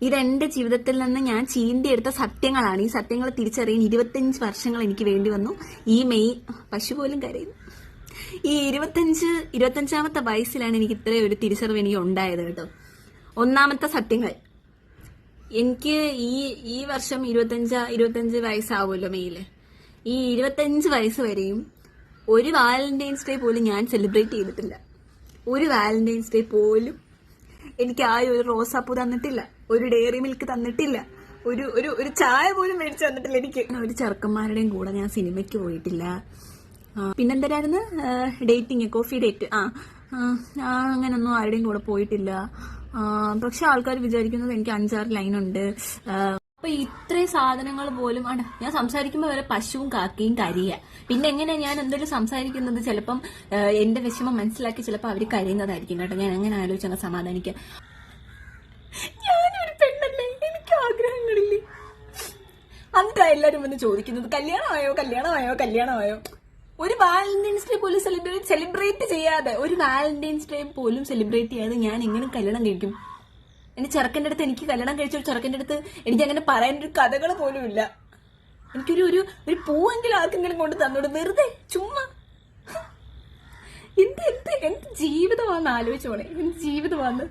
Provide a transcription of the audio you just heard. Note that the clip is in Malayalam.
ഇത് എന്റെ ജീവിതത്തിൽ നിന്ന് ഞാൻ ചീന്തിയെടുത്ത സത്യങ്ങളാണ്. ഈ സത്യങ്ങൾ തിരിച്ചറിയാൻ 25 വർഷങ്ങൾ എനിക്ക് വേണ്ടി വന്നു. ഈ മെയ് പശു പോലും കരയുന്നു. ഈ 25ാമത്തെ വയസ്സിലാണ് എനിക്ക് ഇത്രയും ഒരു തിരിച്ചറിവ് എനിക്ക് ഉണ്ടായത് കേട്ടോ. ഒന്നാമത്തെ സത്യങ്ങൾ, എനിക്ക് ഈ വർഷം 25 വയസ്സാവുമല്ലോ മെയ്യില്. ഈ 25 വയസ്സ് വരെയും ഒരു വാലന്റൈൻസ് ഡേ പോലും ഞാൻ സെലിബ്രേറ്റ് ചെയ്തിട്ടില്ല. ഒരു വാലന്റൈൻസ് ഡേ പോലും എനിക്ക് ഒരു റോസാപ്പൂ തന്നിട്ടില്ല, ഒരു ഡയറി മിൽക്ക് തന്നിട്ടില്ല, ഒരു ചായ പോലും മേടിച്ചു തന്നിട്ടില്ല എനിക്ക്. ഒരു ചെറുക്കന്മാരുടെയും കൂടെ ഞാൻ സിനിമയ്ക്ക് പോയിട്ടില്ല. പിന്നെന്തരായിരുന്നു, ഡേറ്റിങ്, കോഫി ഡേറ്റ്, അങ്ങനൊന്നും ആരുടെയും കൂടെ പോയിട്ടില്ല. പക്ഷെ ആൾക്കാർ വിചാരിക്കുന്നത് എനിക്ക് 5-6 ലൈനുണ്ട്. അപ്പൊ ഇത്രയും സാധനങ്ങൾ പോലും ഞാൻ സംസാരിക്കുമ്പോൾ വരെ പശുവും കാക്കയും കരിയ. പിന്നെ എങ്ങനെയാ ഞാൻ എന്തെങ്കിലും സംസാരിക്കുന്നത്, ചിലപ്പം എന്റെ വിഷമം മനസ്സിലാക്കി ചിലപ്പോൾ അവര് കരയുന്നതായിരിക്കും കേട്ടോ. ഞാൻ അങ്ങനെ ആലോചിച്ചങ്ങ് സമാധാനിക്കുക. ഞാനൊരു പെണ്ണല്ലേ, എനിക്ക് ആഗ്രഹങ്ങളില്ലേ. അന്താ എല്ലാരും വന്ന് ചോദിക്കുന്നത് കല്യാണമായോ കല്യാണമായോ കല്യാണമായോ. ഒരു വാലന്റൈൻസ് ഡേ പോലും സെലിബ്രേറ്റ് ചെയ്യാതെ, ഒരു വാലന്റൈൻസ് ഡേ പോലും സെലിബ്രേറ്റ് ചെയ്യാതെ ഞാൻ എങ്ങനെ കല്യാണം കഴിക്കും? എന്റെ ചെറുക്കൻ്റെ അടുത്ത്, എനിക്ക് കല്യാണം കഴിച്ച ഒരു ചെറുക്കൻ്റെ അടുത്ത് എനിക്ക് അങ്ങനെ പറയാനൊരു കഥകൾ പോലും ഇല്ല. എനിക്കൊരു ഒരു പൂവെങ്കിലും ആർക്കെങ്കിലും കൊണ്ട് തന്നോട്, വെറുതെ ചുമ്മാ. എന്ത് ജീവിതമാണെന്ന് ആലോചിച്ചോണേ, എന്ത് ജീവിതമാണ്.